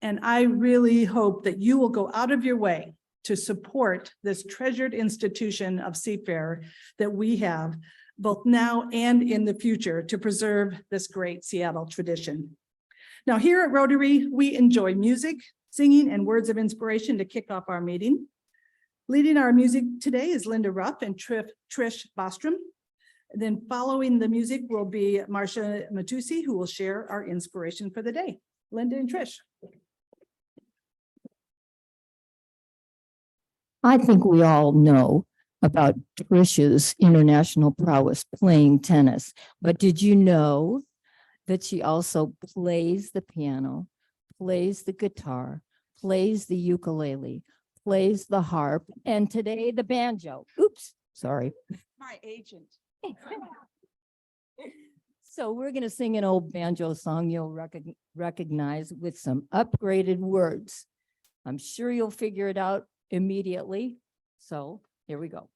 And I really hope that you will go out of your way to support this treasured institution of Seafarer that we have both now and in the future to preserve this great Seattle tradition. Now, here at Rotary, we enjoy music, singing, and words of inspiration to kick off our meeting. Leading our music today is Linda Ruff and Trish Bostrom. Then following the music will be Marcia Matusi, who will share our inspiration for the day. Linda and Trish. I think we all know about Trish's international prowess playing tennis, but did you know that she also plays the piano, plays the guitar, plays the ukulele, plays the harp, and today the banjo? Oops, sorry. My agent. So we're going to sing an old banjo song you'll recognize with some upgraded words. I'm sure you'll figure it out immediately. So here we go.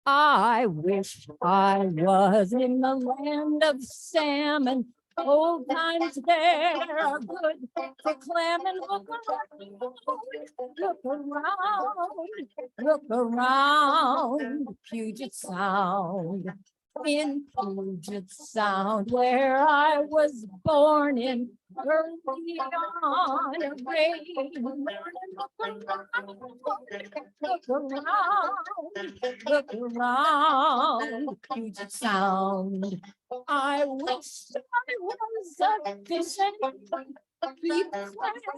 I wish I was in the land of salmon. Old times there are good for clamming. Look around, Puget Sound. In Puget Sound, where I was born in early on a rain. Look around, Puget Sound. I wish I was a fishing keep clam.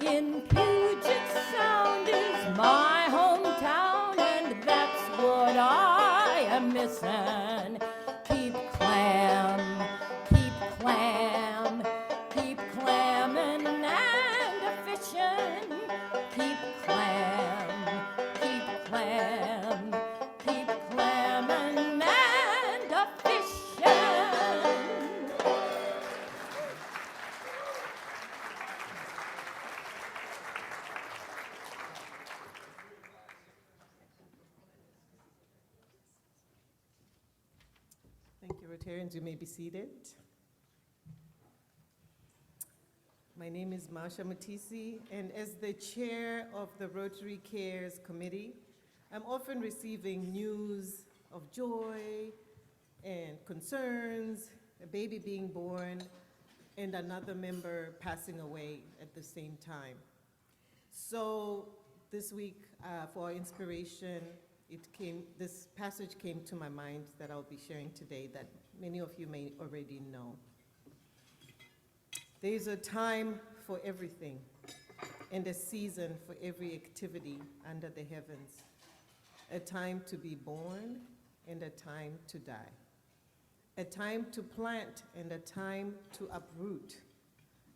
In Puget Sound is my hometown, and that's what I am missing. Keep clam, keep clam, keep clamming and a fishing. Keep clam, keep clam, keep clamming and a fishing. Thank you, Rotarians. You may be seated. My name is Marcia Matisi, and as the chair of the Rotary Cares Committee, I'm often receiving news of joy and concerns, a baby being born, and another member passing away at the same time. So this week, for our inspiration, this passage came to my mind that I'll be sharing today that many of you may already know. There is a time for everything and a season for every activity under the heavens. A time to be born and a time to die. A time to plant and a time to uproot.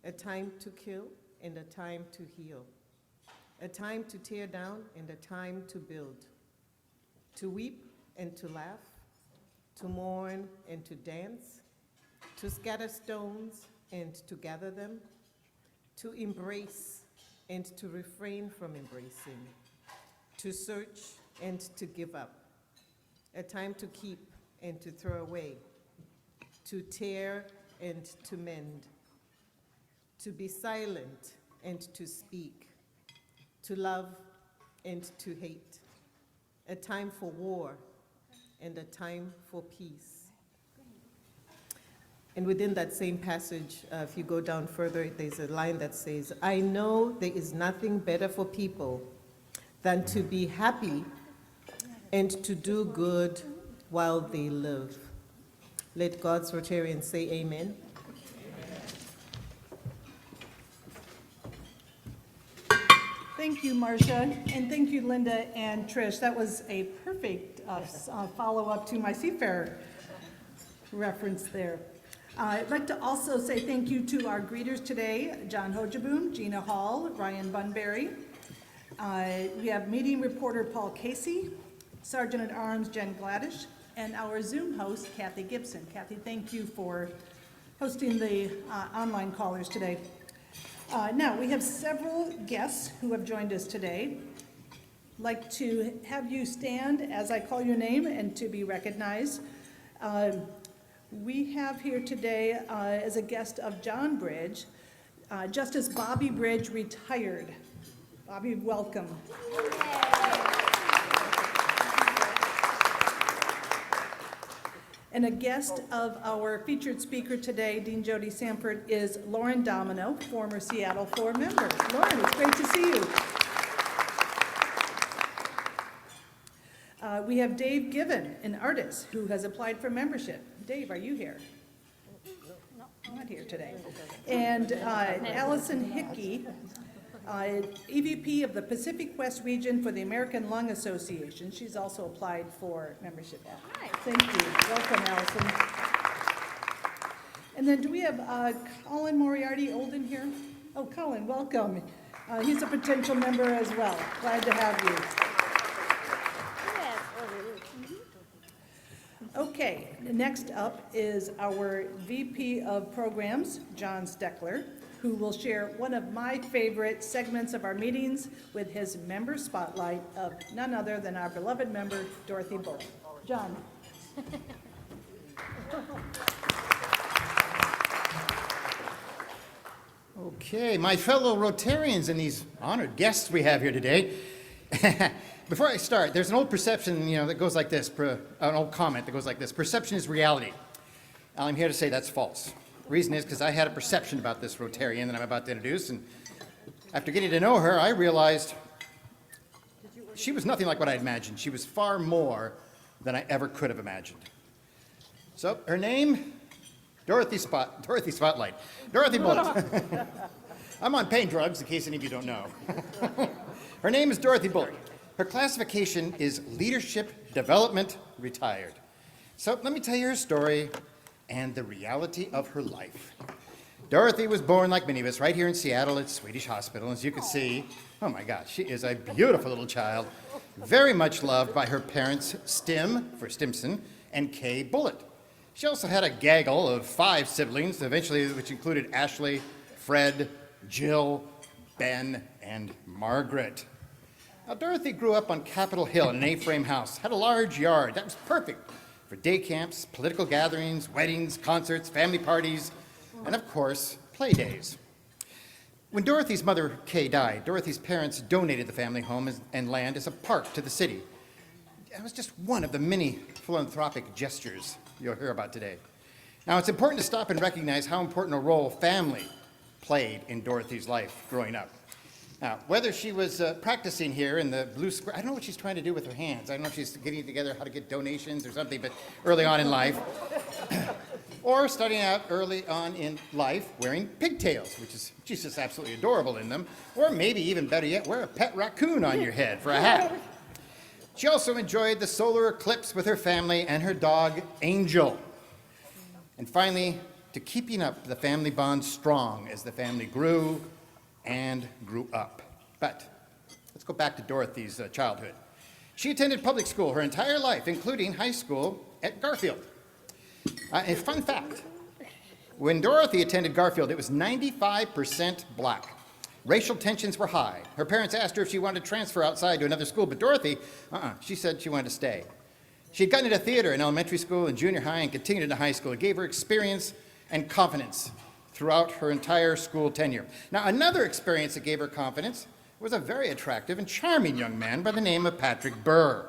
A time to kill and a time to heal. A time to tear down and a time to build. To weep and to laugh. To mourn and to dance. To scatter stones and to gather them, to embrace and to refrain from embracing, to search and to give up, a time to keep and to throw away, to tear and to mend, to be silent and to speak, to love and to hate, a time for war and a time for peace. And within that same passage, if you go down further, there's a line that says, I know there is nothing better for people than to be happy and to do good while they live. Let God's Rotarians say amen. Thank you, Marcia, and thank you, Linda and Trish. That was a perfect follow-up to my Seafarer reference there. I'd like to also say thank you to our greeters today, John Hojaboom, Gina Hall, Ryan Bunbury. We have meeting reporter Paul Casey, Sergeant at Arms Jen Gladish, and our Zoom host, Kathy Gibson. Kathy, thank you for hosting the online callers today. Now, we have several guests who have joined us today. like to have you stand as I call your name and to be recognized. We have here today as a guest of John Bridge, Justice Bobby Bridge, retired. Bobby, welcome. And a guest of our featured speaker today, Dean Jodi Sandfort, is Lauren Domino, former Seattle 4 member. Lauren, it's great to see you. We have Dave Given, an artist who has applied for membership. Dave, are you here? Not here today. And Allison Hickey, EVP of the Pacific West region for the American Lung Association. She's also applied for membership. Hi. Thank you. Welcome, Allison. And then do we have Colin Moriarty Olden here? Oh, Colin, welcome. He's a potential member as well. Glad to have you. Okay, next up is our VP of Programs, John Steckler, who will share one of my favorite segments of our meetings with his member spotlight of none other than our beloved member, Dorothy Bullock. John. Okay, my fellow Rotarians and these honored guests we have here today. Before I start, there's an old perception, that goes like this, an old comment that goes like this: perception is reality. I'm here to say that's false. The reason is because I had a perception about this Rotarian that I'm about to introduce, and after getting to know her, I realized she was nothing like what I imagined. She was far more than I ever could have imagined. So, her name, Dorothy Spotlight. Dorothy Bullock. I'm on pain drugs, in case any of you don't know. Her name is Dorothy Bullock. Her classification is Leadership Development Retired. So let me tell you her story and the reality of her life. Dorothy was born, like many of us, right here in Seattle at Swedish Hospital. As you can see, oh my God, she is a beautiful little child, very much loved by her parents, Stim, for Stimson, and Kay Bullitt. She also had a gaggle of 5 siblings, eventually, which included Ashley, Fred, Jill, Ben, and Margaret. Now, Dorothy grew up on Capitol Hill in an A-frame house, had a large yard that was perfect for day camps, political gatherings, weddings, concerts, family parties, and of course, play days. When Dorothy's mother, Kay, died, Dorothy's parents donated the family home and land as a park to the city. It was just one of the many philanthropic gestures you'll hear about today. Now, it's important to stop and recognize how important a role family played in Dorothy's life growing up. Now, whether she was practicing here in the blue square, I don't know what she's trying to do with her hands. I don't know if she's getting together how to get donations or something, but early on in life. Or starting out early on in life wearing pigtails, which is, she's just absolutely adorable in them. Or maybe even better yet, wear a pet raccoon on your head for a hat. She also enjoyed the solar eclipse with her family and her dog, Angel. And finally, to keeping up the family bond strong as the family grew and grew up. But let's go back to Dorothy's childhood. She attended public school her entire life, including high school at Garfield. A fun fact, when Dorothy attended Garfield, it was 95% black. Racial tensions were high. Her parents asked her if she wanted to transfer outside to another school, but Dorothy, she said she wanted to stay. She had gotten into theater in elementary school and junior high and continued into high school. It gave her experience and confidence throughout her entire school tenure. Now, another experience that gave her confidence was a very attractive and charming young man by the name of Patrick Burr.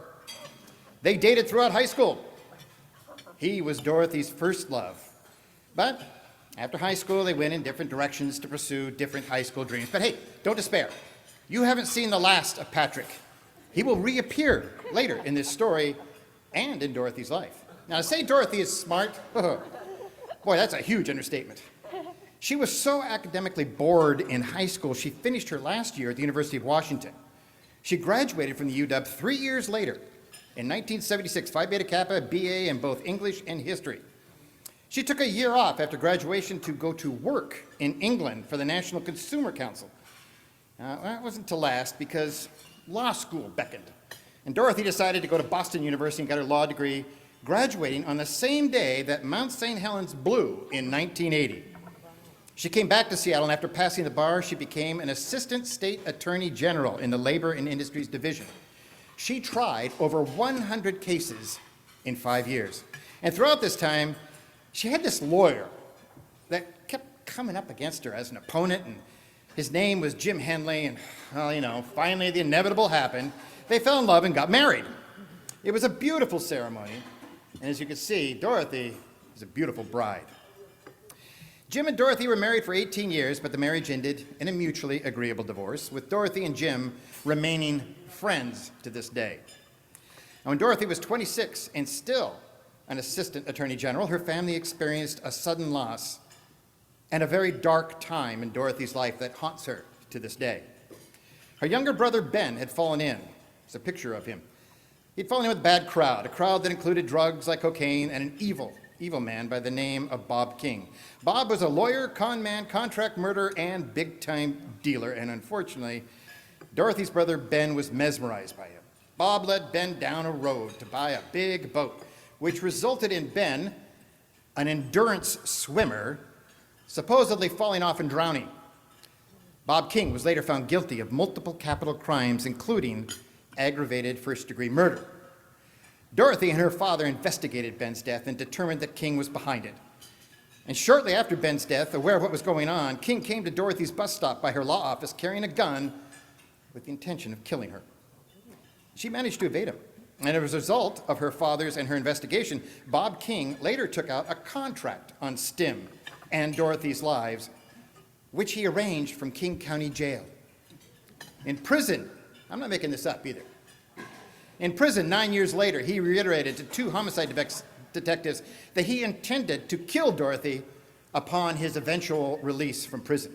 They dated throughout high school. He was Dorothy's first love. But after high school, they went in different directions to pursue different high school dreams. But hey, don't despair. You haven't seen the last of Patrick. He will reappear later in this story and in Dorothy's life. Now, to say Dorothy is smart, boy, that's a huge understatement. She was so academically bored in high school, she finished her last year at the University of Washington. She graduated from the UW 3 years later, in 1976, Phi Beta Kappa, BA in both English and history. She took a year off after graduation to go to work in England for the National Consumer Council. That wasn't to last because law school beckoned. And Dorothy decided to go to Boston University and got her law degree, graduating on the same day that Mount St. Helens blew in 1980. She came back to Seattle, and after passing the bar, she became an assistant state attorney general in the Labor and Industries Division. She tried over 100 cases in 5 years. And throughout this time, she had this lawyer that kept coming up against her as an opponent, and his name was Jim Henley, and, well, you know, finally the inevitable happened. They fell in love and got married. It was a beautiful ceremony, and as you can see, Dorothy is a beautiful bride. Jim and Dorothy were married for 18 years, but the marriage ended in a mutually agreeable divorce, with Dorothy and Jim remaining friends to this day. Now, when Dorothy was 26 and still an assistant attorney general, her family experienced a sudden loss and a very dark time in Dorothy's life that haunts her to this day. Her younger brother, Ben, had fallen in. There's a picture of him. He'd fallen in with a bad crowd, a crowd that included drugs like cocaine and an evil man by the name of Bob King. Bob was a lawyer, con man, contract murderer, and big-time dealer, and unfortunately, Dorothy's brother Ben was mesmerized by him. Bob led Ben down a road to buy a big boat, which resulted in Ben, an endurance swimmer, supposedly falling off and drowning. Bob King was later found guilty of multiple capital crimes, including aggravated first-degree murder. Dorothy and her father investigated Ben's death and determined that King was behind it. And shortly after Ben's death, aware of what was going on, King came to Dorothy's bus stop by her law office carrying a gun with the intention of killing her. She managed to evade him. And as a result of her father's and her investigation, Bob King later took out a contract on Stim and Dorothy's lives, which he arranged from King County Jail. In prison, I'm not making this up either. In prison, 9 years later, he reiterated to two homicide detectives that he intended to kill Dorothy upon his eventual release from prison.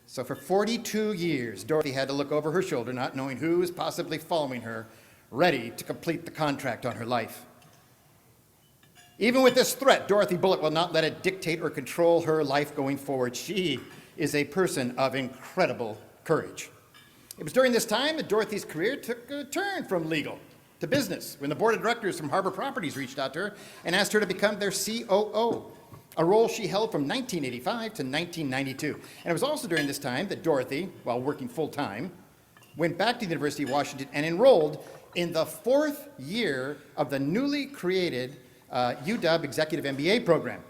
So for 42 years, Dorothy had to look over her shoulder, not knowing who was possibly following her, ready to complete the contract on her life. Even with this threat, Dorothy Bullock will not let it dictate or control her life going forward. She is a person of incredible courage. It was during this time that Dorothy's career took a turn from legal to business when the board of directors from Harbor Properties reached out to her and asked her to become their COO, a role she held from 1985 to 1992. And it was also during this time that Dorothy, while working full-time, went back to the University of Washington and enrolled in the 4th year of the newly created UW Executive MBA program.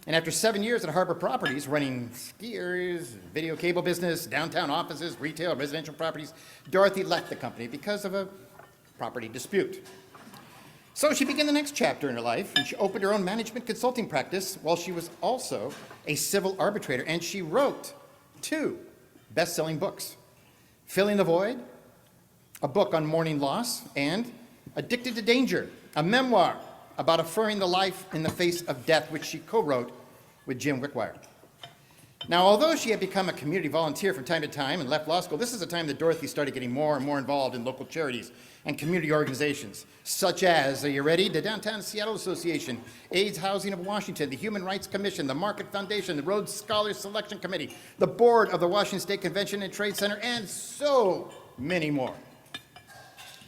And after 7 years at Harbor Properties, running skiers, video cable business, downtown offices, retail, residential properties, Dorothy left the company because of a property dispute. So she began the next chapter in her life, and she opened her own management consulting practice while she was also a civil arbitrator, and she wrote 2 best-selling books, Filling the Void, a book on mourning loss, and Addicted to Danger, a memoir about affirming the life in the face of death, which she co-wrote with Jim Wickwire. Now, although she had become a community volunteer from time to time and left law school, this is the time that Dorothy started getting more and more involved in local charities and community organizations, such as, are you ready? The Downtown Seattle Association, AIDS Housing of Washington, the Human Rights Commission, the Market Foundation, the Rhodes Scholars Selection Committee, the board of the Washington State Convention and Trade Center, and so many more.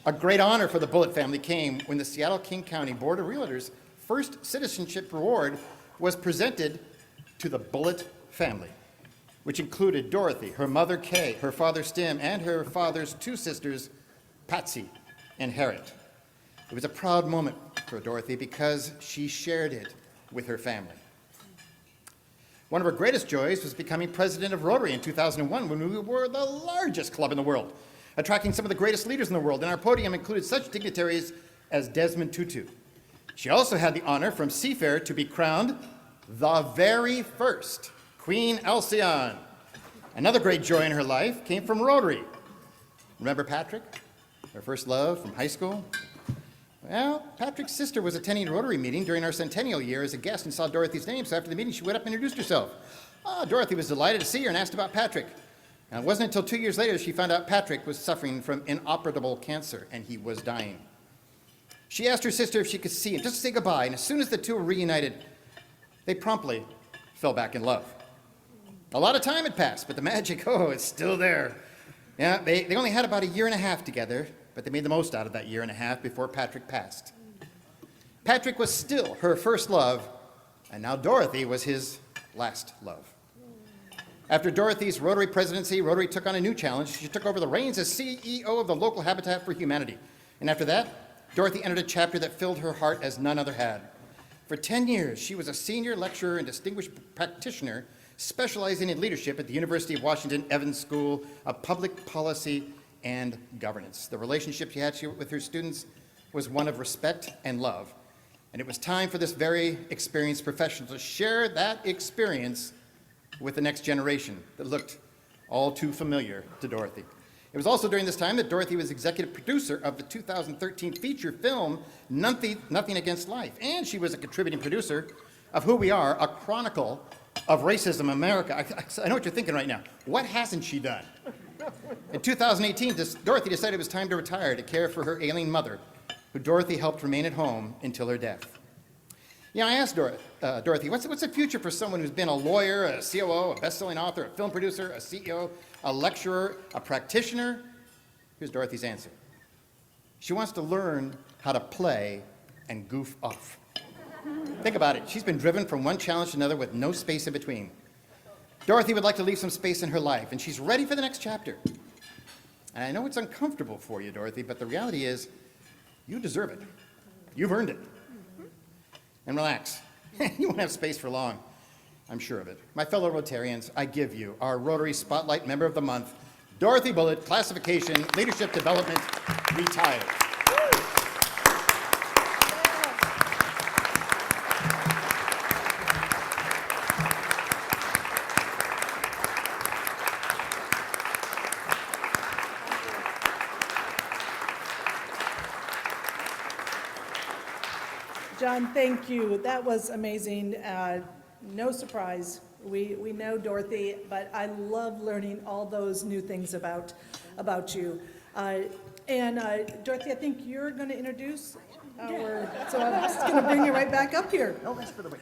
A great honor for the Bullitt family came when the Seattle King County Board of Realtors' first citizenship reward was presented to the Bullitt family, which included Dorothy, her mother Kay, her father Stim, and her father's 2 sisters, Patsy and Harriet. It was a proud moment for Dorothy because she shared it with her family. One of her greatest joys was becoming president of Rotary in 2001 when we were the largest club in the world, attracting some of the greatest leaders in the world, and our podium included such dignitaries as Desmond Tutu. She also had the honor from Seafair to be crowned the very first Queen Alcyon. Another great joy in her life came from Rotary. Remember Patrick, her first love from high school? Well, Patrick's sister was attending a Rotary meeting during our centennial year as a guest and saw Dorothy's name, so after the meeting she went up and introduced herself. Dorothy was delighted to see her and asked about Patrick. And it wasn't until 2 years later she found out Patrick was suffering from inoperable cancer and he was dying. She asked her sister if she could see him, just to say goodbye, and as soon as the two were reunited, they promptly fell back in love. A lot of time had passed, but the magic, it's still there. Yeah, they only had about 1.5 years together, but they made the most out of that 1.5 years before Patrick passed. Patrick was still her first love, and now Dorothy was his last love. After Dorothy's Rotary presidency, Rotary took on a new challenge. She took over the reins as CEO of the local Habitat for Humanity. And after that, Dorothy entered a chapter that filled her heart as none other had. For 10 years, she was a senior lecturer and distinguished practitioner specializing in leadership at the University of Washington Evans School of Public Policy and Governance. The relationship she had with her students was one of respect and love. And it was time for this very experienced professional to share that experience with the next generation that looked all too familiar to Dorothy. It was also during this time that Dorothy was executive producer of the 2013 feature film, Nothing Against Life. And she was a contributing producer of Who We Are, a chronicle of racism in America. I know what you're thinking right now. What hasn't she done? In 2018, Dorothy decided it was time to retire to care for her ailing mother, who Dorothy helped remain at home until her death. Yeah, I asked Dorothy, what's the future for someone who's been a lawyer, a COO, a best-selling author, a film producer, a CEO, a lecturer, a practitioner? Here's Dorothy's answer. She wants to learn how to play and goof off. Think about it. She's been driven from one challenge to another with no space in between. Dorothy would like to leave some space in her life, and she's ready for the next chapter. And I know it's uncomfortable for you, Dorothy, but the reality is you deserve it. You've earned it. And relax. You won't have space for long. I'm sure of it. My fellow Rotarians, I give you our Rotary Spotlight Member of the Month, Dorothy Bullitt, classification, leadership development, retired. John, thank you. That was amazing. No surprise. We know Dorothy, but I love learning all those new things about you. Dorothy, I think you're going to introduce so I'm just going to bring you right back up here. No, that's for the way.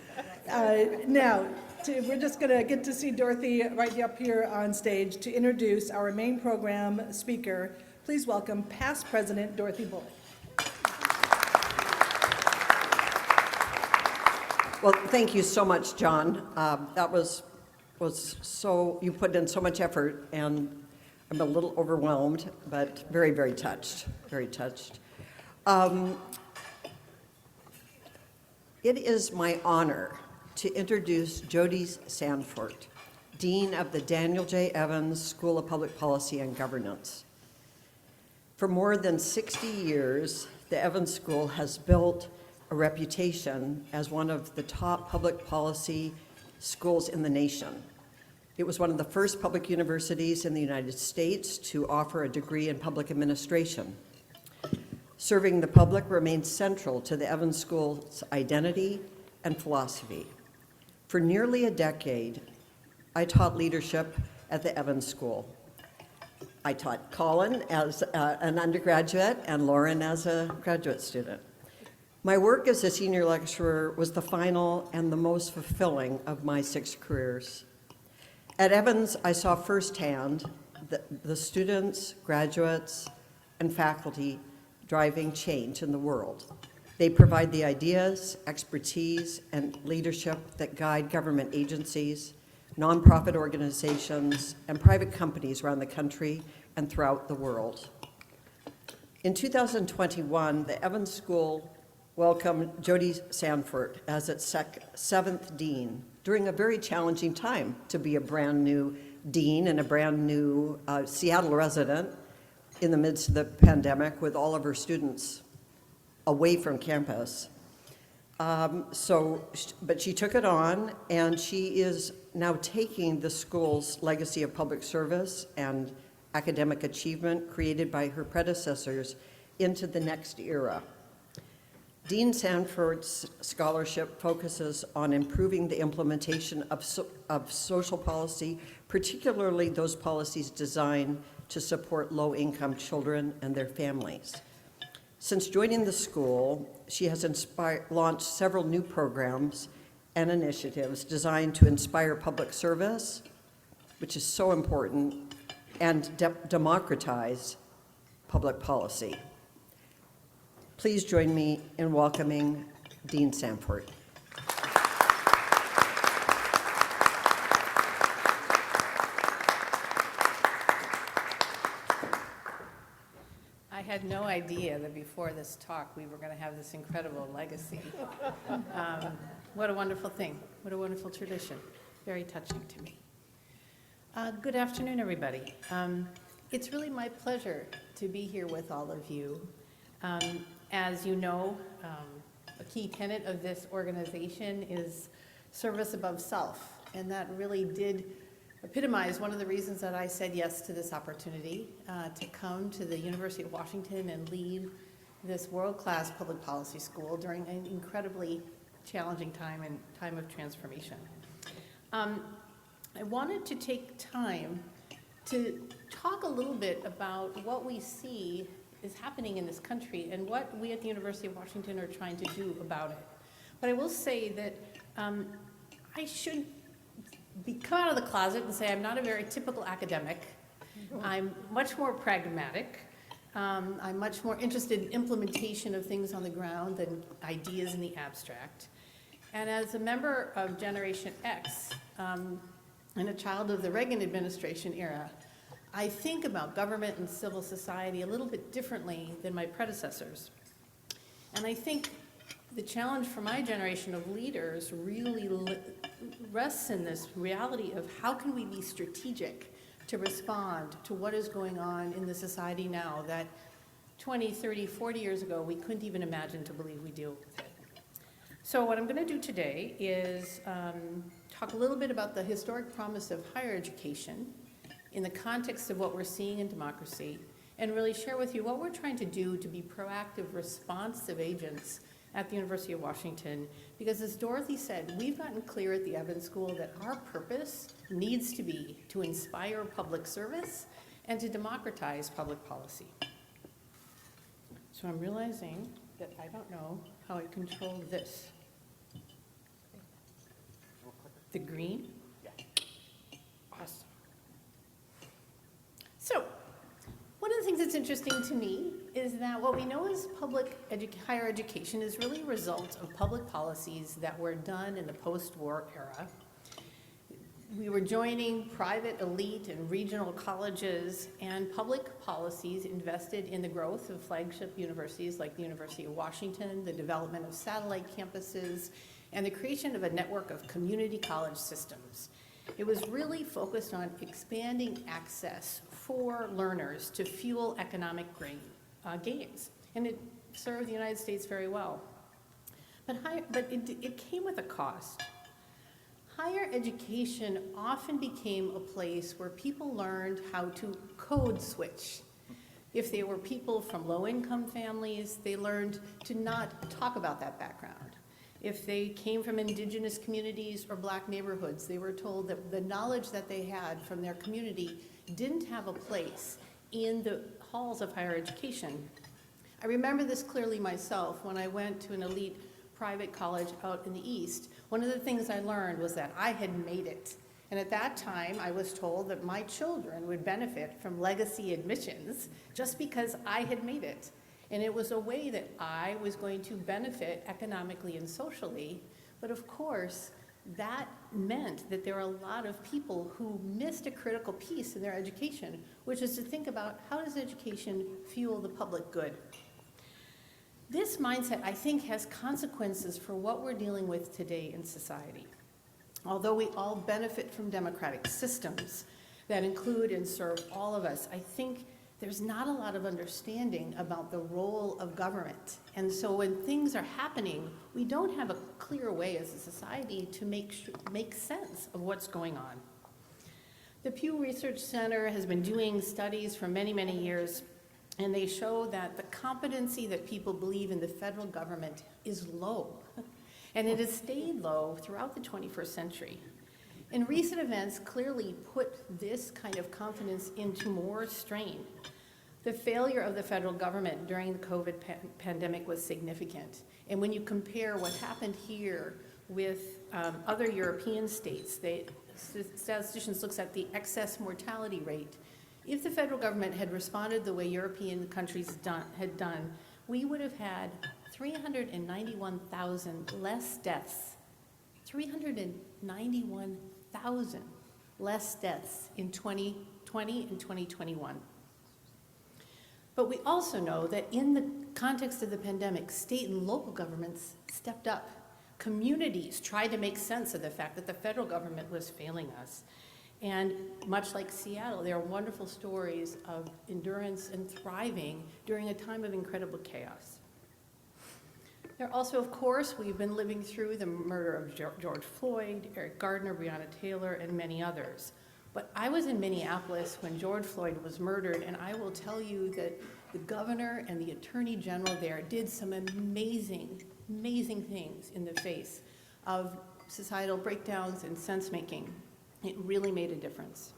We're just going to get to see Dorothy right up here on stage to introduce our main program speaker. Please welcome past President Dorothy Bullitt. Well, thank you so much, John. That was so, you put in so much effort, and I'm a little overwhelmed, but very, very touched, very touched. It is my honor to introduce Jodi Sandfort, Dean of the Daniel J. Evans School of Public Policy and Governance. For more than 60 years, the Evans School has built a reputation as one of the top public policy schools in the nation. It was one of the first public universities in the United States to offer a degree in public administration. Serving the public remains central to the Evans School's identity and philosophy. For nearly a decade, I taught leadership at the Evans School. I taught Colin as an undergraduate and Lauren as a graduate student. My work as a senior lecturer was the final and the most fulfilling of my 6 careers. At Evans, I saw firsthand the students, graduates, and faculty driving change in the world. They provide the ideas, expertise, and leadership that guide government agencies, nonprofit organizations, and private companies around the country and throughout the world. In 2021, the Evans School welcomed Jodi Sandfort as its 7th dean during a very challenging time to be a brand new dean and a brand new Seattle resident in the midst of the pandemic with all of her students away from campus. But she took it on, and she is now taking the school's legacy of public service and academic achievement created by her predecessors into the next era. Dean Sandfort's scholarship focuses on improving the implementation of social policy, particularly those policies designed to support low-income children and their families. Since joining the school, she has launched several new programs and initiatives designed to inspire public service, which is so important, and democratize public policy. Please join me in welcoming Dean Sandfort. no idea that before this talk, we were going to have this incredible legacy. What a wonderful thing. What a wonderful tradition. Very touching to me. Good afternoon, everybody. It's really my pleasure to be here with all of you. As you know, a key tenet of this organization is service above self, and that really did epitomize one of the reasons that I said yes to this opportunity to come to the University of Washington and lead this world-class public policy school during an incredibly challenging time and time of transformation. I wanted to take time to talk a little bit about what we see is happening in this country and what we at the University of Washington are trying to do about it. But I will say that I should come out of the closet and say I'm not a very typical academic. I'm much more pragmatic. I'm much more interested in implementation of things on the ground than ideas in the abstract. And as a member of Generation X and a child of the Reagan administration era, I think about government and civil society a little bit differently than my predecessors. And I think the challenge for my generation of leaders really rests in this reality of how can we be strategic to respond to what is going on in the society now that 20, 30, 40 years ago we couldn't even imagine to believe we deal with it. So what I'm going to do today is talk a little bit about the historic promise of higher education in the context of what we're seeing in democracy, and really share with you what we're trying to do to be proactive, responsive agents at the University of Washington. Because as Dorothy said, we've gotten clear at the Evans School that our purpose needs to be to inspire public service and to democratize public policy. So I'm realizing that I don't know how I control this. The green? Yeah. Awesome. So, one of the things that's interesting to me is that what we know as higher education is really a result of public policies that were done in the post-war era. We were joining private, elite, and regional colleges, and public policies invested in the growth of flagship universities like the University of Washington, the development of satellite campuses, and the creation of a network of community college systems. It was really focused on expanding access for learners to fuel economic gains, and it served the United States very well. But it came with a cost. Higher education often became a place where people learned how to code switch. If they were people from low-income families, they learned to not talk about that background. If they came from indigenous communities or Black neighborhoods, they were told that the knowledge that they had from their community didn't have a place in the halls of higher education. I remember this clearly myself when I went to an elite private college out in the East. One of the things I learned was that I had made it. And at that time, I was told that my children would benefit from legacy admissions just because I had made it. And it was a way that I was going to benefit economically and socially. But of course, that meant that there were a lot of people who missed a critical piece in their education, which is to think about how does education fuel the public good. This mindset, I think, has consequences for what we're dealing with today in society. Although we all benefit from democratic systems that include and serve all of us, I think there's not a lot of understanding about the role of government. And so when things are happening, we don't have a clear way as a society to make sense of what's going on. The Pew Research Center has been doing studies for many, many years, and they show that the competency that people believe in the federal government is low. And it has stayed low throughout the 21st century. And recent events clearly put this kind of confidence into more strain. The failure of the federal government during the COVID pandemic was significant. And when you compare what happened here with other European states, statisticians look at the excess mortality rate. If the federal government had responded the way European countries had done, we would have had 391,000 less deaths. 391,000 less deaths in 2020 and 2021. But we also know that in the context of the pandemic, state and local governments stepped up. Communities tried to make sense of the fact that the federal government was failing us. And much like Seattle, there are wonderful stories of endurance and thriving during a time of incredible chaos. There also, of course, we've been living through the murder of George Floyd, Eric Gardner, Breonna Taylor, and many others. But I was in Minneapolis when George Floyd was murdered, and I will tell you that the governor and the attorney general there did some amazing, amazing things in the face of societal breakdowns and sense-making. It really made a difference.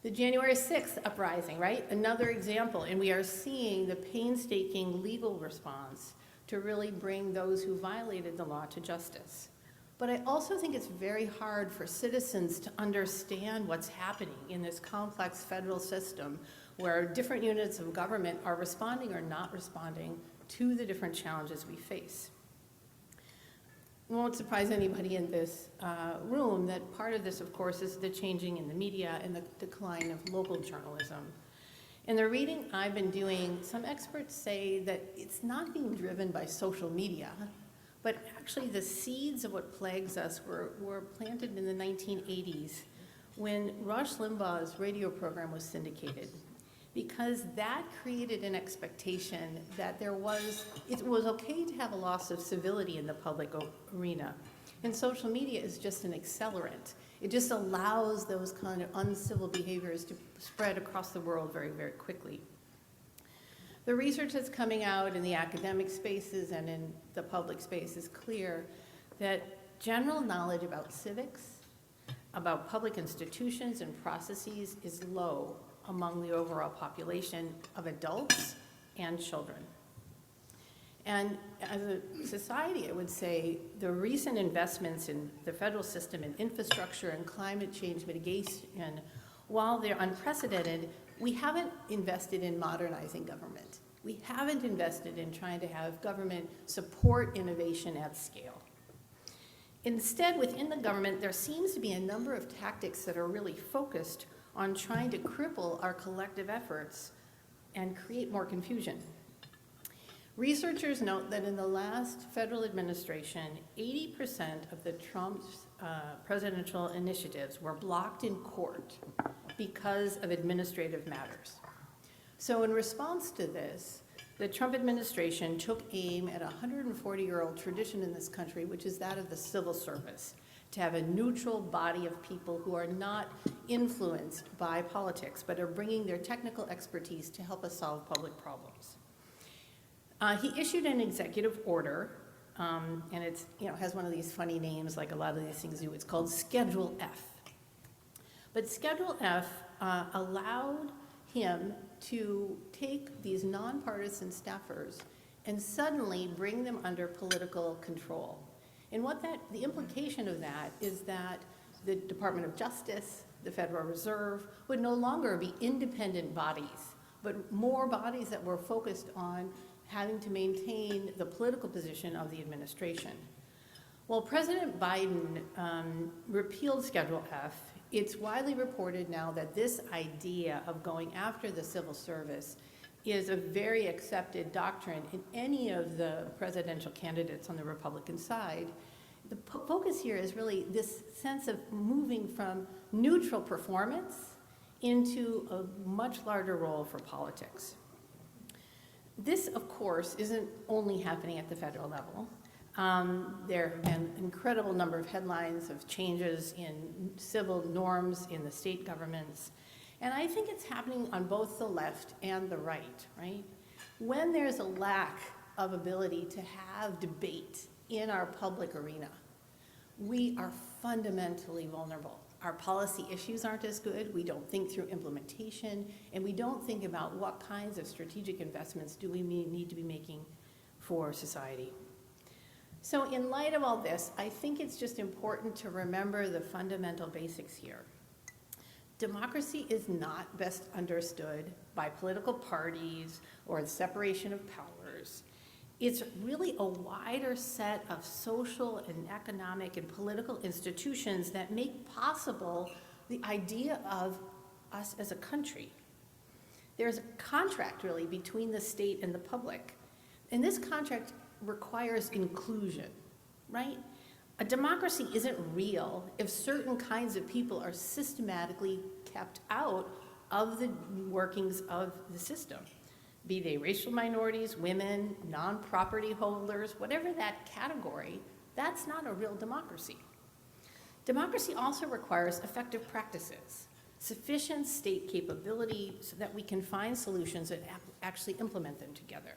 The January 6th uprising, right? Another example, and we are seeing the painstaking legal response to really bring those who violated the law to justice. But I also think it's very hard for citizens to understand what's happening in this complex federal system where different units of government are responding or not responding to the different challenges we face. It won't surprise anybody in this room that part of this, of course, is the changing in the media and the decline of local journalism. In the reading I've been doing, some experts say that it's not being driven by social media, but actually the seeds of what plagues us were planted in the 1980s when Rush Limbaugh's radio program was syndicated, because that created an expectation that it was okay to have a loss of civility in the public arena. And social media is just an accelerant. It just allows those kind of uncivil behaviors to spread across the world very, very quickly. The research that's coming out in the academic spaces and in the public space is clear that general knowledge about civics, about public institutions and processes is low among the overall population of adults and children. And as a society, I would say the recent investments in the federal system in infrastructure and climate change mitigation, while they're unprecedented, we haven't invested in modernizing government. We haven't invested in trying to have government support innovation at scale. Instead, within the government, there seems to be a number of tactics that are really focused on trying to cripple our collective efforts and create more confusion. Researchers note that in the last federal administration, 80% of the Trump's presidential initiatives were blocked in court because of administrative matters. So in response to this, the Trump administration took aim at a 140-year-old tradition in this country, which is that of the civil service, to have a neutral body of people who are not influenced by politics, but are bringing their technical expertise to help us solve public problems. He issued an executive order, and it's, has one of these funny names like a lot of these things do. It's called Schedule F. But Schedule F allowed him to take these nonpartisan staffers and suddenly bring them under political control. And the implication of that is that the Department of Justice, the Federal Reserve, would no longer be independent bodies, but more bodies that were focused on having to maintain the political position of the administration. While President Biden repealed Schedule F, it's widely reported now that this idea of going after the civil service is a very accepted doctrine in any of the presidential candidates on the Republican side. The focus here is really this sense of moving from neutral performance into a much larger role for politics. This, of course, isn't only happening at the federal level. There have been an incredible number of headlines of changes in civil norms in the state governments. And I think it's happening on both the left and the right? When there's a lack of ability to have debate in our public arena, we are fundamentally vulnerable. Our policy issues aren't as good, we don't think through implementation, and we don't think about what kinds of strategic investments do we need to be making for society. So in light of all this, I think it's just important to remember the fundamental basics here. Democracy is not best understood by political parties or the separation of powers. It's really a wider set of social and economic and political institutions that make possible the idea of us as a country. There's a contract really between the state and the public. And this contract requires inclusion, right? A democracy isn't real if certain kinds of people are systematically kept out of the workings of the system, be they racial minorities, women, non-property holders, whatever that category, that's not a real democracy. Democracy also requires effective practices, sufficient state capability so that we can find solutions and actually implement them together.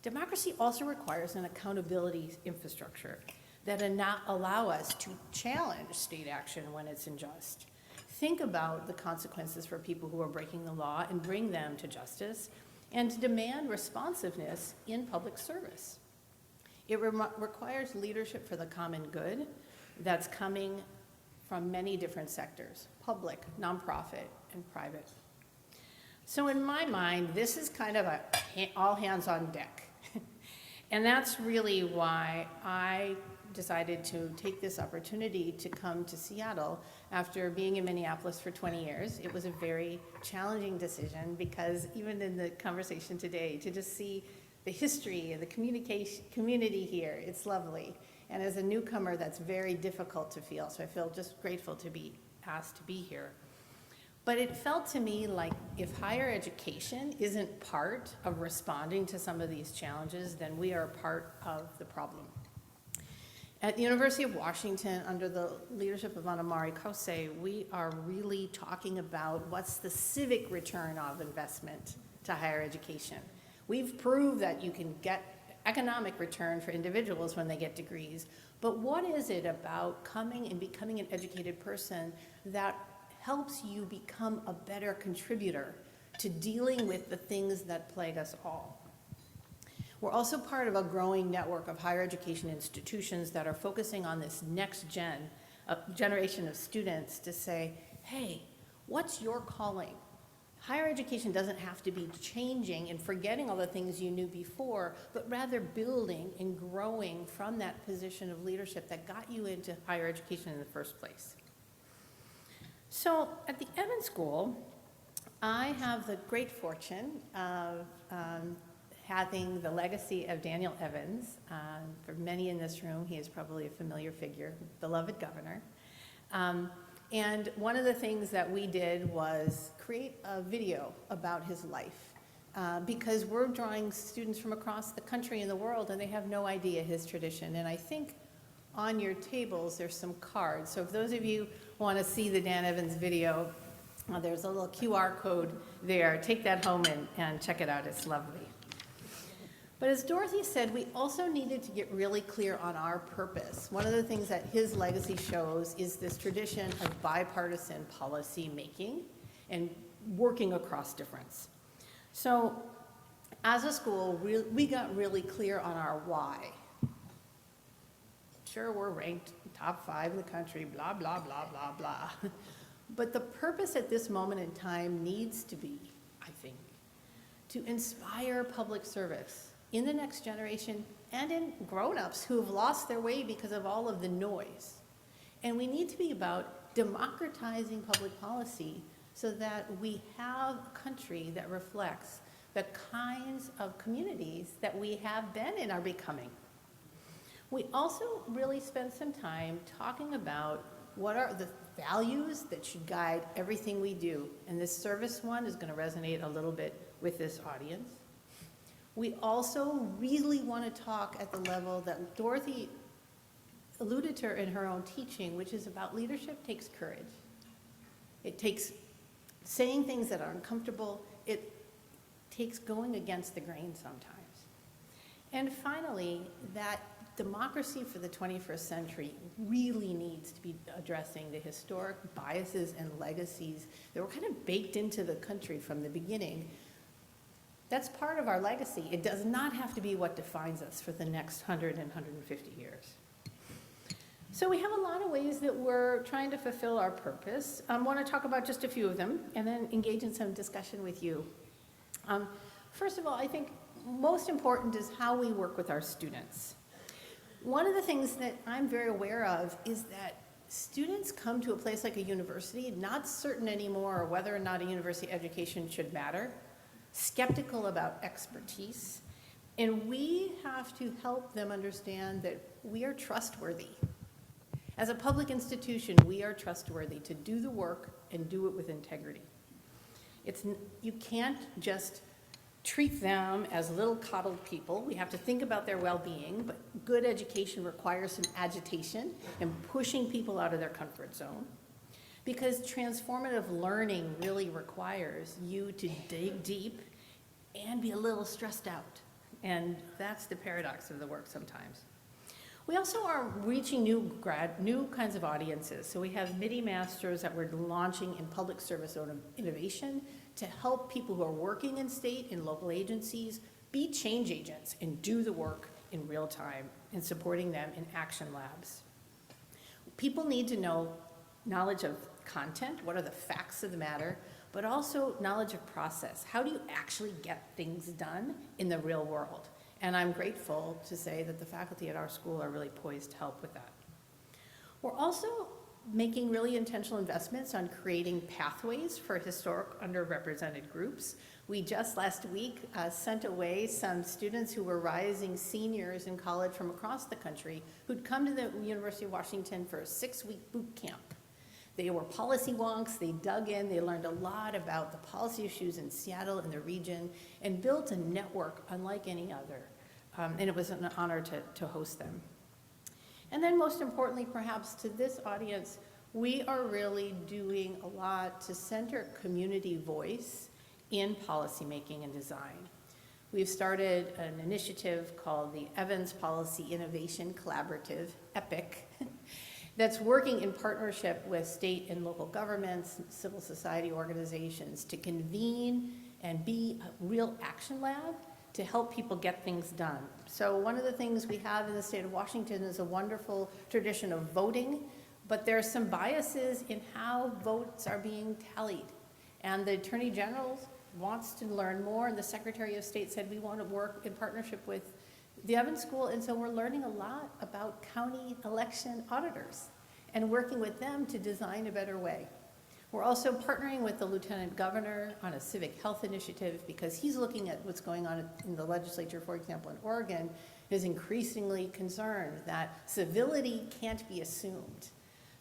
Democracy also requires an accountability infrastructure that allow us to challenge state action when it's unjust. Think about the consequences for people who are breaking the law and bring them to justice, and demand responsiveness in public service. It requires leadership for the common good that's coming from many different sectors, public, nonprofit, and private. So in my mind, this is kind of a all hands on deck. And that's really why I decided to take this opportunity to come to Seattle after being in Minneapolis for 20 years. It was a very challenging decision because even in the conversation today, to just see the history and the community here, it's lovely. And as a newcomer, that's very difficult to feel. So I feel just grateful to be asked to be here. But it felt to me like if higher education isn't part of responding to some of these challenges, then we are part of the problem. At the University of Washington, under the leadership of Anamari Kose, we are really talking about what's the civic return of investment to higher education. We've proved that you can get economic return for individuals when they get degrees, but what is it about coming and becoming an educated person that helps you become a better contributor to dealing with the things that plague us all? We're also part of a growing network of higher education institutions that are focusing on this next generation of students to say, hey, what's your calling? Higher education doesn't have to be changing and forgetting all the things you knew before, but rather building and growing from that position of leadership that got you into higher education in the first place. So at the Evans School, I have the great fortune of having the legacy of Daniel Evans. For many in this room, he is probably a familiar figure, beloved governor. And one of the things that we did was create a video about his life because we're drawing students from across the country and the world, and they have no idea his tradition. And I think on your tables, there's some cards. So if those of you want to see the Dan Evans video, there's a little QR code there. Take that home and check it out. It's lovely. But as Dorothy said, we also needed to get really clear on our purpose. One of the things that his legacy shows is this tradition of bipartisan policy making and working across difference. So as a school, we got really clear on our why. Sure, we're ranked top 5 in the country, blah, blah, blah, blah, blah. But the purpose at this moment in time needs to be, I think, to inspire public service in the next generation and in grown-ups who have lost their way because of all of the noise. And we need to be about democratizing public policy so that we have a country that reflects the kinds of communities that we have been and are becoming. We also really spent some time talking about what are the values that should guide everything we do. And this service one is going to resonate a little bit with this audience. We also really want to talk at the level that Dorothy alluded to in her own teaching, which is about leadership takes courage. It takes saying things that are uncomfortable. It takes going against the grain sometimes. And finally, that democracy for the 21st century really needs to be addressing the historic biases and legacies that were kind of baked into the country from the beginning. That's part of our legacy. It does not have to be what defines us for the next 100 and 150 years. So we have a lot of ways that we're trying to fulfill our purpose. I want to talk about just a few of them and then engage in some discussion with you. First of all, I think most important is how we work with our students. One of the things that I'm very aware of is that students come to a place like a university, not certain anymore whether or not a university education should matter, skeptical about expertise, and we have to help them understand that we are trustworthy. As a public institution, we are trustworthy to do the work and do it with integrity. You can't just treat them as little coddled people. We have to think about their well-being, but good education requires some agitation and pushing people out of their comfort zone, because transformative learning really requires you to dig deep and be a little stressed out. And that's the paradox of the work sometimes. We also are reaching new kinds of audiences. So we have MIDI Masters that we're launching in public service innovation to help people who are working in state and local agencies be change agents and do the work in real time, and supporting them in action labs. People need to know knowledge of content, what are the facts of the matter, but also knowledge of process. How do you actually get things done in the real world? And I'm grateful to say that the faculty at our school are really poised to help with that. We're also making really intentional investments on creating pathways for historic underrepresented groups. We just last week sent away some students who were rising seniors in college from across the country who'd come to the University of Washington for a 6-week boot camp. They were policy wonks, they dug in, they learned a lot about the policy issues in Seattle and the region, and built a network unlike any other. And it was an honor to host them. And then most importantly, perhaps to this audience, we are really doing a lot to center community voice in policymaking and design. We've started an initiative called the Evans Policy Innovation Collaborative, EPIC, that's working in partnership with state and local governments, civil society organizations to convene and be a real action lab to help people get things done. So one of the things we have in the state of Washington is a wonderful tradition of voting, but there are some biases in how votes are being tallied. And the Attorney General wants to learn more, and the Secretary of State said we want to work in partnership with the Evans School, and so we're learning a lot about county election auditors and working with them to design a better way. We're also partnering with the Lieutenant Governor on a civic health initiative because he's looking at what's going on in the legislature, for example, in Oregon, is increasingly concerned that civility can't be assumed.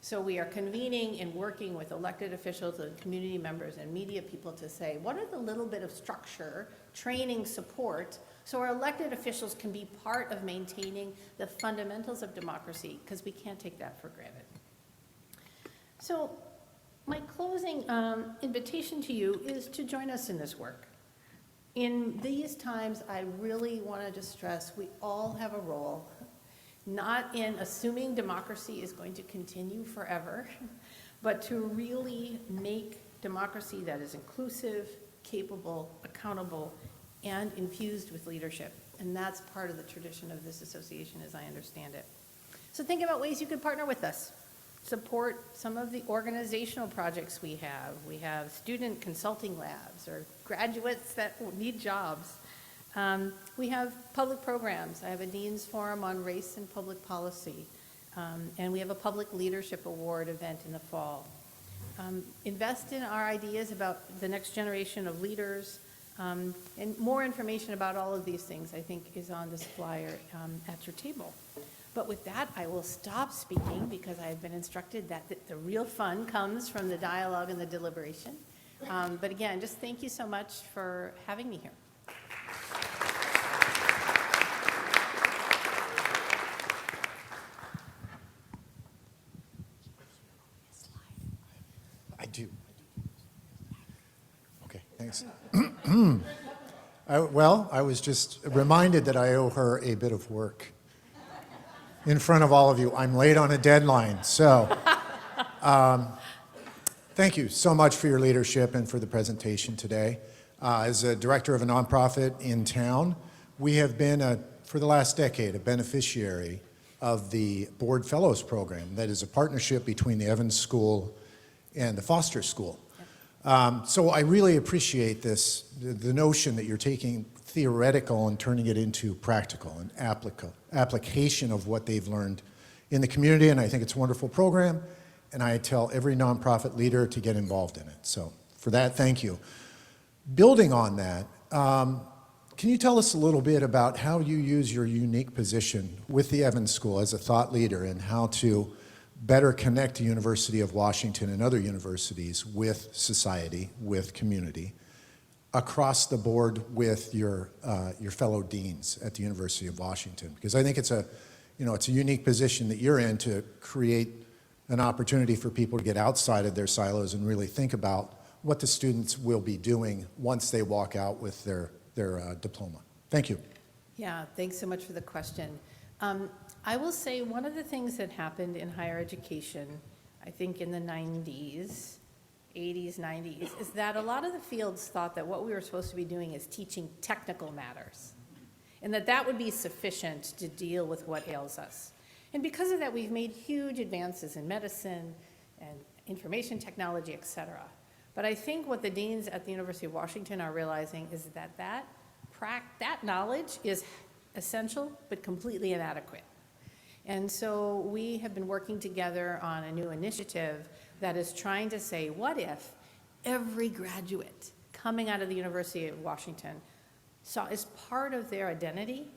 So we are convening and working with elected officials and community members and media people to say, what are the little bit of structure, training, support, so our elected officials can be part of maintaining the fundamentals of democracy, because we can't take that for granted. So my closing invitation to you is to join us in this work. In these times, I really wanted to stress we all have a role, not in assuming democracy is going to continue forever, but to really make democracy that is inclusive, capable, accountable, and infused with leadership. And that's part of the tradition of this association as I understand it. So think about ways you could partner with us. Support some of the organizational projects we have. We have student consulting labs or graduates that need jobs. We have public programs. I have a Dean's Forum on Race and Public Policy. And we have a Public Leadership Award event in the fall. Invest in our ideas about the next generation of leaders. And more information about all of these things, I think, is on this flyer at your table. But with that, I will stop speaking because I have been instructed that the real fun comes from the dialogue and the deliberation. But again, just thank you so much for having me here. I do. Okay, thanks. I was just reminded that I owe her a bit of work in front of all of you. I'm late on a deadline, so thank you so much for your leadership and for the presentation today. As a director of a nonprofit in town, we have been, for the last decade, a beneficiary of the Board Fellows Program. That is a partnership between the Evans School and the Foster School. So I really appreciate this, the notion that you're taking theoretical and turning it into practical and application of what they've learned in the community, and I think it's a wonderful program, and I tell every nonprofit leader to get involved in it. So for that, thank you. Building on that, can you tell us a little bit about how you use your unique position with the Evans School as a thought leader and how to better connect the University of Washington and other universities with society, with community, across the board with your fellow deans at the University of Washington? Because I think it's a unique position that you're in to create an opportunity for people to get outside of their silos and really think about what the students will be doing once they walk out with their diploma. Thank you. Yeah, thanks so much for the question. I will say one of the things that happened in higher education, I think in the 90s, 80s, 90s, is that a lot of the fields thought that what we were supposed to be doing is teaching technical matters, and that would be sufficient to deal with what ails us. And because of that, we've made huge advances in medicine and information technology, et cetera. But I think what the deans at the University of Washington are realizing is that knowledge is essential but completely inadequate. And so we have been working together on a new initiative that is trying to say, what if every graduate coming out of the University of Washington saw as part of their identity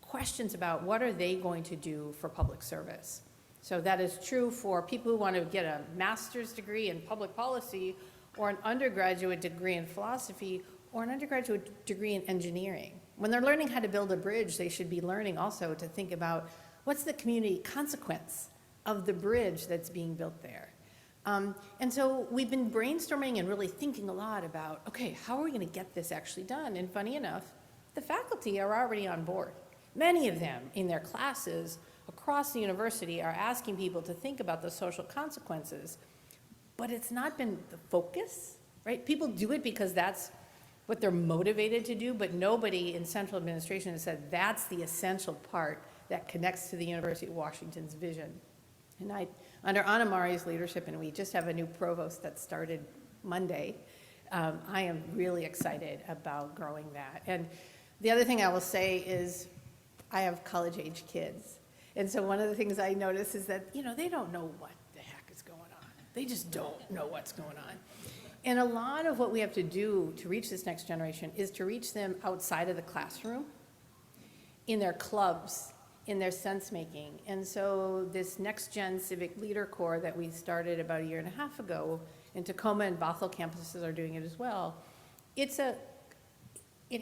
questions about what are they going to do for public service? So that is true for people who want to get a master's degree in public policy or an undergraduate degree in philosophy or an undergraduate degree in engineering. When they're learning how to build a bridge, they should be learning also to think about what's the community consequence of the bridge that's being built there. And so we've been brainstorming and really thinking a lot about, okay, how are we going to get this actually done? And funny enough, the faculty are already on board. Many of them in their classes across the university are asking people to think about the social consequences, but it's not been the focus, right? People do it because that's what they're motivated to do, but nobody in central administration has said that's the essential part that connects to the University of Washington's vision. And under Anna Mari's leadership, and we just have a new provost that started Monday, I am really excited about growing that. And the other thing I will say is I have college-age kids. And so one of the things I notice is that, they don't know what the heck is going on. They just don't know what's going on. And a lot of what we have to do to reach this next generation is to reach them outside of the classroom, in their clubs, in their sense-making. And so this next-gen civic leader corps that we started about 1.5 years ago, and Tacoma and Bothell campuses are doing it as well, it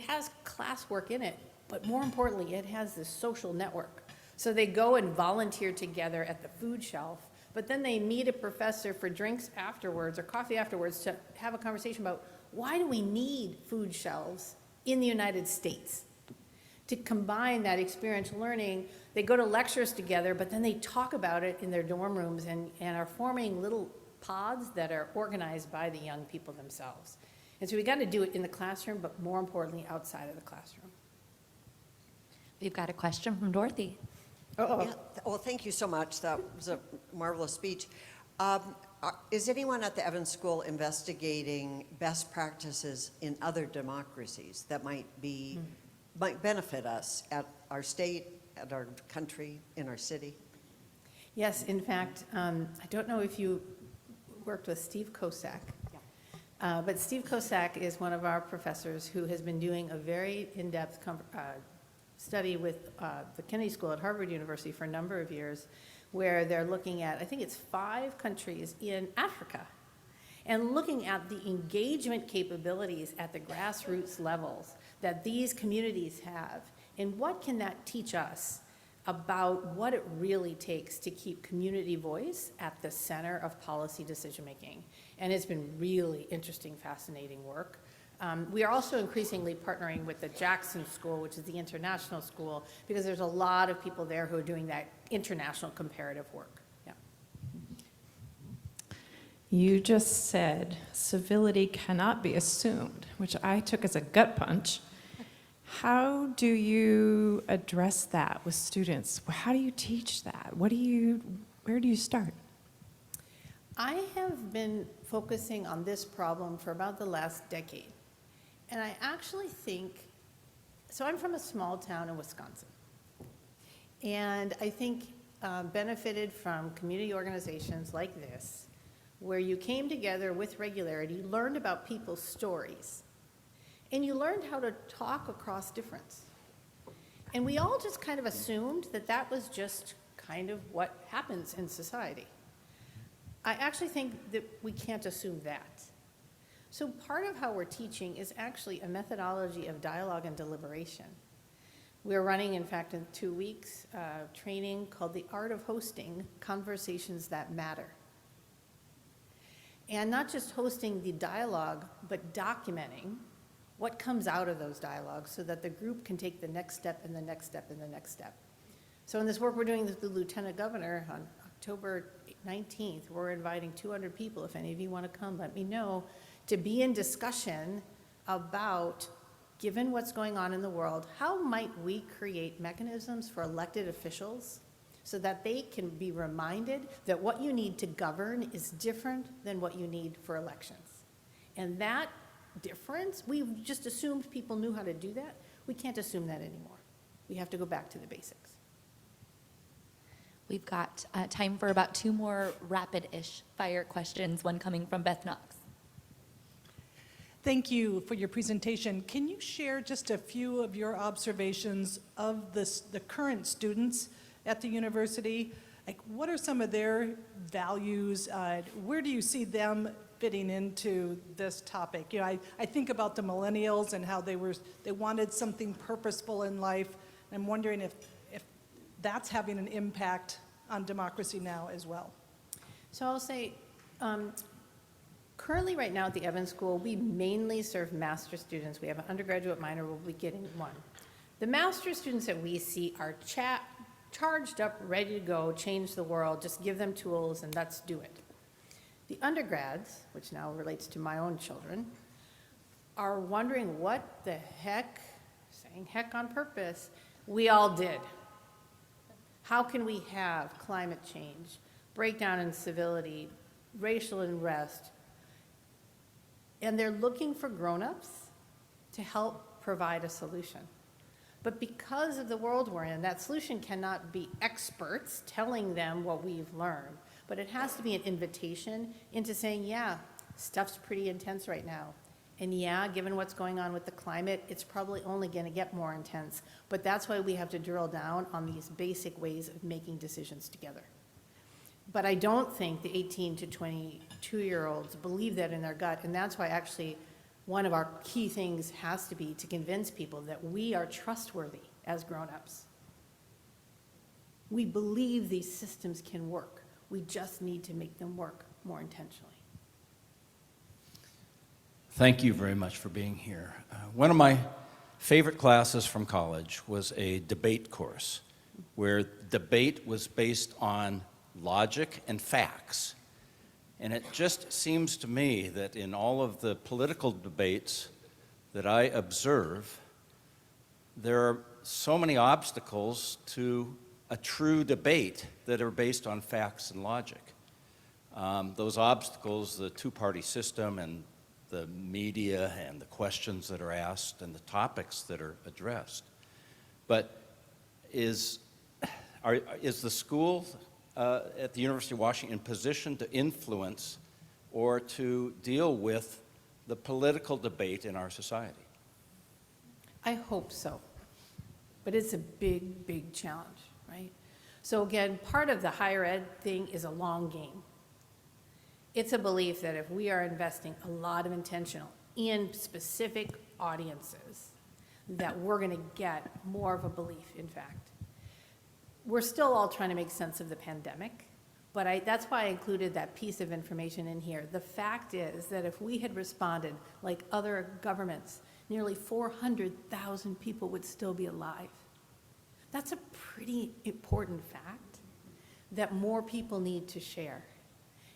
has classwork in it, but more importantly, it has this social network. So they go and volunteer together at the food shelf, but then they meet a professor for drinks afterwards or coffee afterwards to have a conversation about why do we need food shelves in the United States? To combine that experiential learning, they go to lectures together, but then they talk about it in their dorm rooms and are forming little pods that are organized by the young people themselves. And so we got to do it in the classroom, but more importantly, outside of the classroom. We've got a question from Dorothy. Yeah, well, thank you so much. That was a marvelous speech. Is anyone at the Evans School investigating best practices in other democracies that might benefit us at our state, at our country, in our city? Yes, in fact, I don't know if you worked with Steve Kosak, but Steve Kosak is one of our professors who has been doing a very in-depth study with the Kennedy School at Harvard University for a number of years, where they're looking at, I think it's 5 countries in Africa, and looking at the engagement capabilities at the grassroots levels that these communities have, and what can that teach us about what it really takes to keep community voice at the center of policy decision-making. And it's been really interesting, fascinating work. We are also increasingly partnering with the Jackson School, which is the international school, because there's a lot of people there who are doing that international comparative work. Yeah. You just said civility cannot be assumed, which I took as a gut punch. How do you address that with students? How do you teach that? Where do you start? I have been focusing on this problem for about the last decade. And I actually think, so I'm from a small town in Wisconsin. And I think benefited from community organizations like this, where you came together with regularity, learned about people's stories, and you learned how to talk across difference. And we all just kind of assumed that that was just kind of what happens in society. I actually think that we can't assume that. So part of how we're teaching is actually a methodology of dialogue and deliberation. We're running, in fact, in 2 weeks, training called The Art of Hosting Conversations That Matter. And not just hosting the dialogue, but documenting what comes out of those dialogues so that the group can take the next step and the next step and the next step. So in this work we're doing with the Lieutenant Governor on October 19th, we're inviting 200 people. If any of you want to come, let me know, to be in discussion about, given what's going on in the world, how might we create mechanisms for elected officials so that they can be reminded that what you need to govern is different than what you need for elections. And that difference, we've just assumed people knew how to do that. We can't assume that anymore. We have to go back to the basics. We've got time for about 2 more rapid-ish fire questions, one coming from Beth Knox. Thank you for your presentation. Can you share just a few of your observations of the current students at the university? Like, what are some of their values? Where do you see them fitting into this topic? You know, I think about the millennials and how they wanted something purposeful in life. I'm wondering if that's having an impact on democracy now as well. So I'll say, currently right now at the Evans School, we mainly serve master students. We have an undergraduate minor, we'll be getting one. The master students that we see are charged up, ready to go, change the world, just give them tools and let's do it. The undergrads, which now relates to my own children, are wondering what the heck, saying heck on purpose, we all did. How can we have climate change, breakdown in civility, racial unrest? And they're looking for grown-ups to help provide a solution. But because of the world we're in, that solution cannot be experts telling them what we've learned, but it has to be an invitation into saying, yeah, stuff's pretty intense right now. And yeah, given what's going on with the climate, it's probably only going to get more intense. But that's why we have to drill down on these basic ways of making decisions together. But I don't think the 18 to 22-year-olds believe that in their gut, and that's why actually one of our key things has to be to convince people that we are trustworthy as grown-ups. We believe these systems can work. We just need to make them work more intentionally. Thank you very much for being here. One of my favorite classes from college was a debate course where debate was based on logic and facts. And it just seems to me that in all of the political debates that I observe, there are so many obstacles to a true debate that are based on facts and logic. Those obstacles, the two-party system and the media and the questions that are asked and the topics that are addressed. But is the school at the University of Washington in position to influence or to deal with the political debate in our society? I hope so, but it's a big, big challenge, right? So again, part of the higher ed thing is a long game. It's a belief that if we are investing a lot of intentional in specific audiences, that we're going to get more of a belief, in fact. We're still all trying to make sense of the pandemic, but that's why I included that piece of information in here. The fact is that if we had responded like other governments, nearly 400,000 people would still be alive. That's a pretty important fact that more people need to share.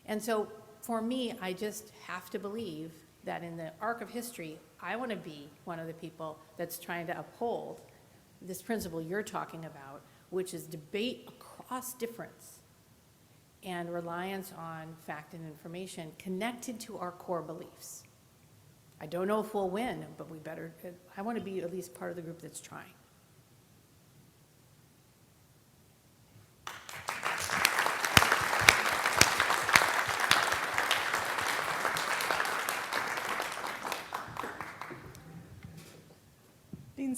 And so for me, I just have to believe that in the arc of history, I want to be one of the people that's trying to uphold this principle you're talking about, which is debate across difference and reliance on fact and information connected to our core beliefs. I don't know if we'll win, but I want to be at least part of the group that's trying.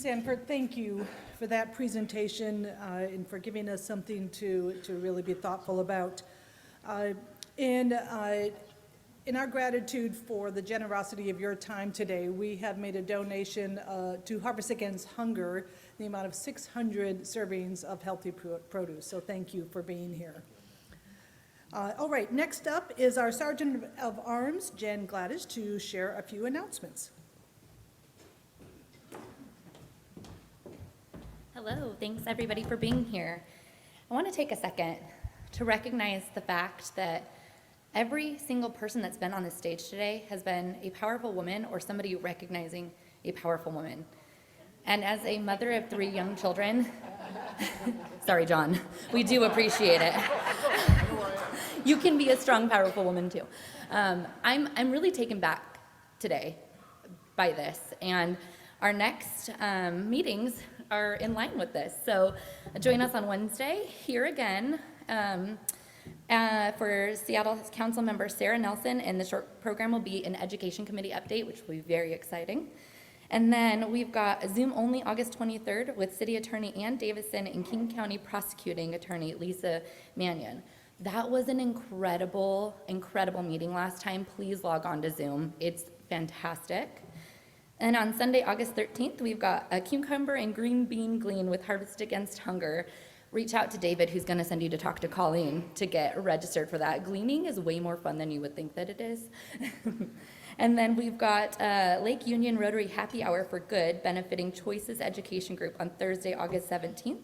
Sandfort, thank you for that presentation and for giving us something to really be thoughtful about. And in our gratitude for the generosity of your time today, we have made a donation to Harvest Against Hunger, in the amount of 600 servings of healthy produce. So thank you for being here. All right, next up is our Sergeant of Arms, Jen Gladys, to share a few announcements. Hello, thanks everybody for being here. I want to take a second to recognize the fact that every single person that's been on this stage today has been a powerful woman or somebody recognizing a powerful woman. And as a mother of 3 young children, sorry, John, we do appreciate it. You can be a strong, powerful woman too. I'm really taken back today by this, and our next meetings are in line with this. So join us on Wednesday here again for Seattle Council member Sarah Nelson, and the short program will be an education committee update, which will be very exciting. And then we've got a Zoom only August 23rd with City Attorney Ann Davison and King County Prosecuting Attorney Lisa Mannion. That was an incredible, incredible meeting last time. Please log on to Zoom. It's fantastic. And on Sunday, August 13th, we've got a cucumber and green bean glean with Harvest Against Hunger. Reach out to David, who's going to send you to talk to Colleen to get registered for that. Gleaning is way more fun than you would think that it is. And then we've got Lake Union Rotary Happy Hour for Good, benefiting Choices Education Group on Thursday, August 17th.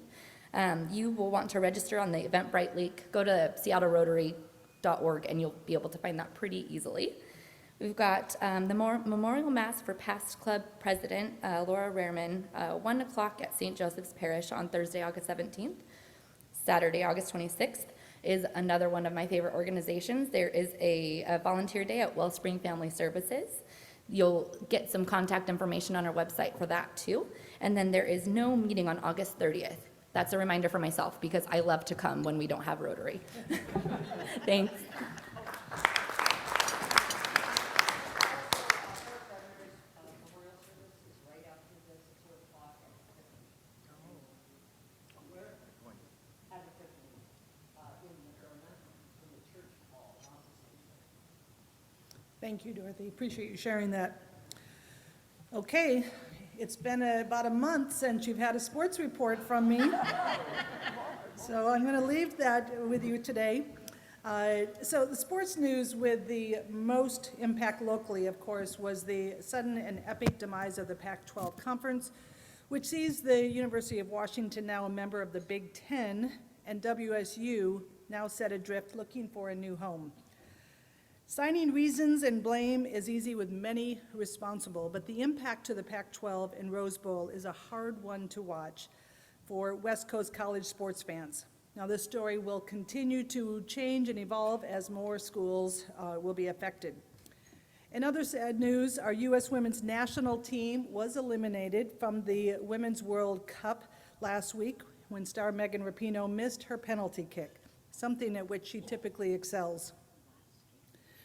You will want to register on the Eventbrite link. Go to seattlerotary.org and you'll be able to find that pretty easily. We've got the Memorial Mass for past club president, Laura Rehrman, 1 o'clock at St. Joseph's Parish on Thursday, August 17th. Saturday, August 26th is another one of my favorite organizations. There is a volunteer day at Wellspring Family Services. You'll get some contact information on our website for that too. And then there is no meeting on August 30th. That's a reminder for myself because I love to come when we don't have Rotary. Thanks. Thank you, Dorothy. Appreciate you sharing that. Okay, it's been about a month since you've had a sports report from me. So I'm going to leave that with you today. So the sports news with the most impact locally, of course, was the sudden and epic demise of the Pac-12 Conference, which sees the University of Washington now a member of the Big Ten, and WSU now set adrift looking for a new home. Signing reasons and blame is easy with many responsible, but the impact to the Pac-12 and Rose Bowl is a hard one to watch for West Coast college sports fans. Now, this story will continue to change and evolve as more schools will be affected. In other sad news, our U.S. women's national team was eliminated from the Women's World Cup last week when star Megan Rapinoe missed her penalty kick, something at which she typically excels.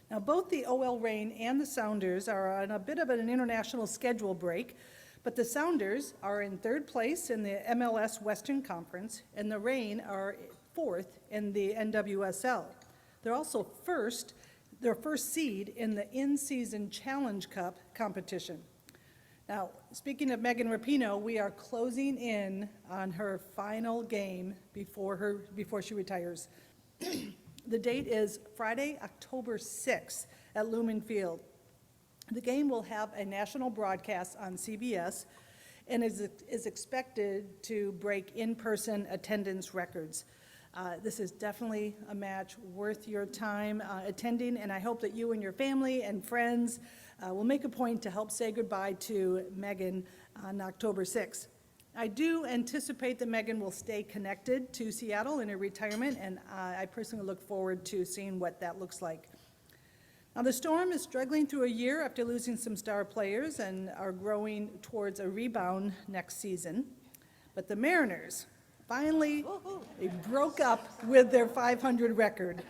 Now, both the OL Reign and the Sounders are on a bit of an international schedule break, but the Sounders are in 3rd place in the MLS Western Conference, and the Reign are 4th in the NWSL. They're also their first seed in the in-season Challenge Cup competition. Now, speaking of Megan Rapinoe, we are closing in on her final game before she retires. The date is Friday, October 6th at Lumen Field. The game will have a national broadcast on CBS and is expected to break in-person attendance records. This is definitely a match worth your time attending, and I hope that you and your family and friends will make a point to help say goodbye to Megan on October 6th. I do anticipate that Megan will stay connected to Seattle in her retirement, and I personally look forward to seeing what that looks like. Now, the Storm is struggling through a year after losing some star players and are growing towards a rebound next season. But the Mariners, finally, they broke up with their 500 record.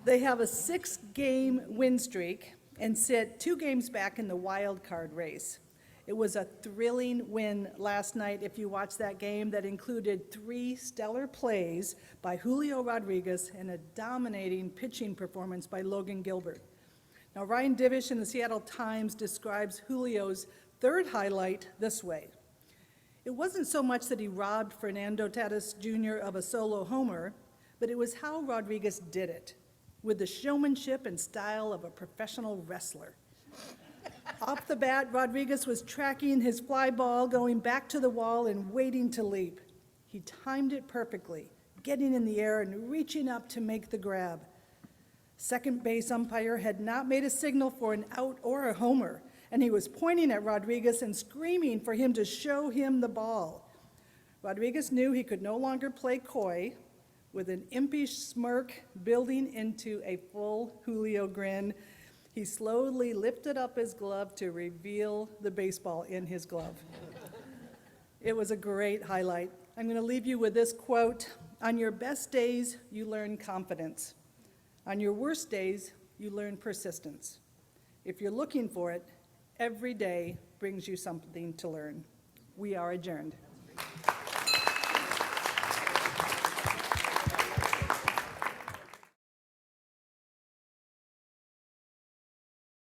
They have a 6-game win streak and sit 2 games back in the wild card race. It was a thrilling win last night, if you watched that game, that included 3 stellar plays by Julio Rodriguez and a dominating pitching performance by Logan Gilbert. Now, Ryan Divish in the Seattle Times describes Julio's third highlight this way. It wasn't so much that he robbed Fernando Tatis Jr. of a solo homer, but it was how Rodriguez did it, with the showmanship and style of a professional wrestler. Off the bat, Rodriguez was tracking his fly ball, going back to the wall and waiting to leap. He timed it perfectly, getting in the air and reaching up to make the grab. Second base umpire had not made a signal for an out or a homer, and he was pointing at Rodriguez and screaming for him to show him the ball. Rodriguez knew he could no longer play coy, with an impish smirk building into a full Julio grin. He slowly lifted up his glove to reveal the baseball in his glove. It was a great highlight. I'm going to leave you with this quote: "On your best days, you learn confidence. On your worst days, you learn persistence. If you're looking for it, every day brings you something to learn." We are adjourned.